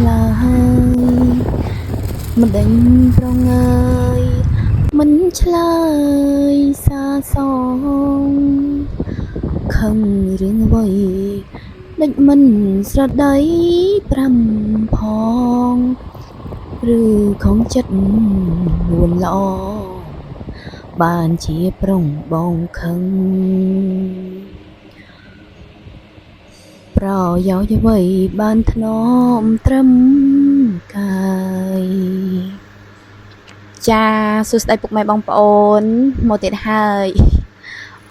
ឆ្លើយមិនដេញប្រងើយមិនឆ្លើយសាសងខឹងរឿងអ្វីដូចមិនស្រដី5ផងឬខំចិត្តនួនល្អបានជាប្រុងបងខឹងប្រយោជន៍អ្វីបានធ្នមត្រឹមកាយចាសួស្តីពុកម៉ែបងប្អូនមកទៀតហើយ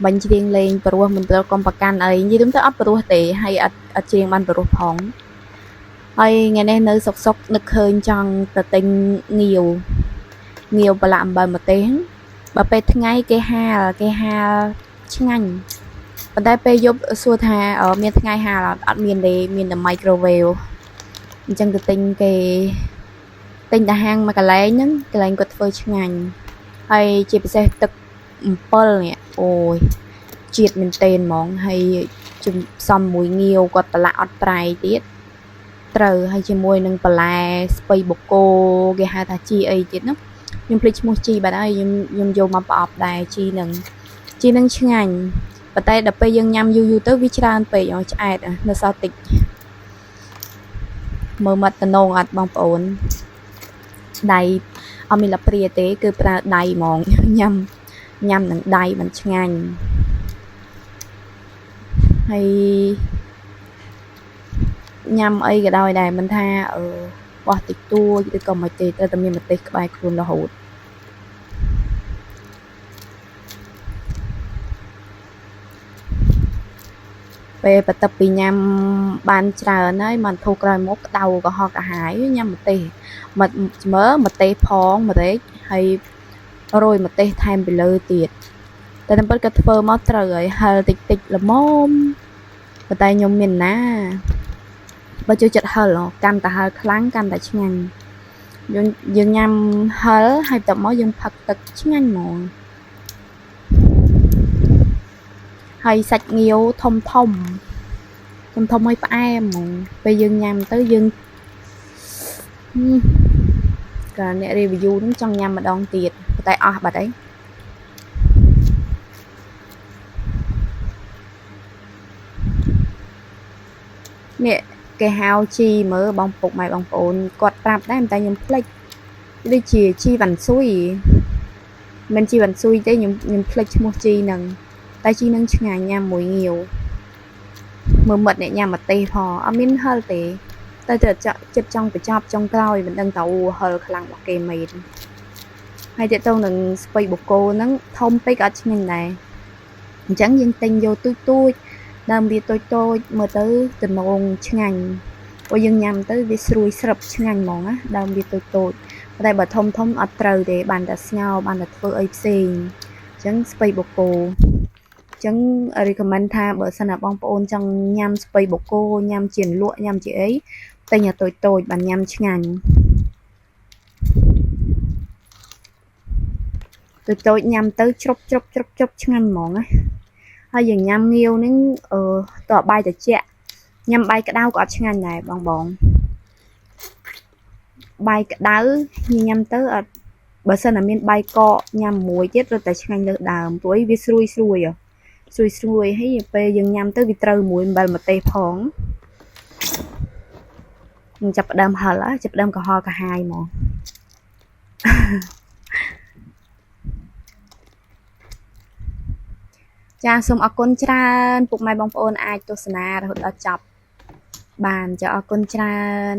បាញ់ច្រៀងលេងព្រោះមិនព្រកុំប្រកាន់អីនិយាយទៅអត់ព្រោះទេហើយអត់ច្រៀងបានព្រោះផងហើយថ្ងៃនេះនៅសុកនឹកឃើញចង់ទៅទិញងាវប្រឡាក់អំបិលម្ទេសបើពេលថ្ងៃគេហាលឆ្ងាញ់ប៉ុន្តែពេលយប់សួរថាមានថ្ងៃហាលអត់មានទេមានតែ microwave អញ្ចឹងទៅទិញតាហាងមួយកន្លែងហ្នឹងកន្លែងគាត់ធ្វើឆ្ងាញ់ហើយជាពិសេសទឹកអំពិលនេះអូយជាតិមែនតេនហ្មងហើយជំសំមួយងាវគាត់ប្រឡាក់អត់ប្រៃទៀតត្រូវហើយជាមួយនឹងបន្លែស្ពៃបូកូគេហៅថាជីអីទៀតនោះខ្ញុំភ្លេចឈ្មោះជីបាត់ហើយខ្ញុំយកមកប្រអប់ដែរជីនឹងឆ្ងាញ់ប៉ុន្តែដល់ពេលយើងញ៉ាំយូរទៅវាច្រើនពេកឆ្អែតនៅសល់តិចមើលមាត់តំណងអត់បងប្អូនដៃអត់មានឡាព្រាទេគឺប្រើដៃហ្មងញ៉ាំនឹងដៃมันឆ្ងាញ់ហើយញ៉ាំអីក៏ដោយដែរមិនថាបោះតិចតួចឬក៏មិនទេត្រូវតែមានម្ទេសក្បែរខ្លួនរហូតពេលបន្ទាប់ពីញ៉ាំបានច្រើនហើយមិនធូរក្រោយមកក្តៅកុហកកាហាយញ៉ាំម្ទេសម្ទេសផងម្រេចហើយរោយម្ទេសថែមពីលើទៀតតែតាមពិតក៏ធ្វើមកត្រូវហើយហឹលតិចល្មមប៉ុន្តែខ្ញុំមានណាបើចូលចិត្តហឹលកាន់តែហឹលខ្លាំងកាន់តែឆ្ងាញ់យើងញ៉ាំហឹលហើយបន្ទាប់មកយើងផឹកទឹកឆ្ងាញ់ហ្មងហើយសាច់ងាវធំឲ្យផ្អែមហ្មងពេលយើងញ៉ាំទៅយើងក៏អ្នក review នឹងចង់ញ៉ាំម្ដងទៀតតែអស់បាត់ហើយនេះគេហៅជីមើលបងពុកម៉ែបងប្អូនគាត់ប្រាប់ដែរតែខ្ញុំភ្លេចដូចជាជីវ៉ាន់ស៊ុយមិនជីវ៉ាន់ស៊ុយទេខ្ញុំភ្លេចឈ្មោះជីនឹងតែជីនឹងឆ្ងាញ់ញ៉ាំមួយងាវមើលមិត្តអ្នកញ៉ាំម្ទេសផងអត់មានហឹលទេតែចិត្តចង់បញ្ចប់ចុងក្រោយមិនដឹងតើហឹលខ្លាំងរបស់គេមែនហើយទៅនឹងស្ពៃបូកូហ្នឹងធំពេកអត់ឆ្ងាញ់ដែរអញ្ចឹងយើងទិញយកទូចដើមវាតូចមើលទៅតំណងឆ្ងាញ់ព្រោះយើងញ៉ាំទៅវាស្រួយស្រិបឆ្ងាញ់ហ្មងណាដើមវាតូចតែបើធំអត់ត្រូវទេបានតែស្ងោរបានតែធ្វើអីផ្សេងអញ្ចឹងស្ពៃបូកូអញ្ចឹង recommend ថាបើសិនណាបងប្អូនចង់ញ៉ាំស្ពៃបូកូញ៉ាំជាលក់ញ៉ាំជាអីទិញឲ្យតូចបានញ៉ាំឆ្ងាញ់តូចញ៉ាំទៅជ្រុបឆ្ងាញ់ហ្មងណាហើយយើងញ៉ាំងាវហ្នឹងតើបាយត្រជាក់ញ៉ាំបាយក្តៅក៏អត់ឆ្ងាញ់ដែរបងបាយក្តៅញ៉ាំទៅអត់បើសិនណាមានបាយកកញ៉ាំមួយទៀតរត់តែឆ្ងាញ់លើដើមព្រោះវាស្រួយហើយពេលយើងញ៉ាំទៅវាត្រូវមួយអំបិលម្ទេសផងខ្ញុំចាប់ផ្ដើមហឹលចាប់ផ្ដើមកុហកកាហាយហ្មងចាសូមអរគុណច្រើនពុកម៉ែបងប្អូនអាចទស្សនារហូតដល់ចប់បានចាអរគុណច្រើន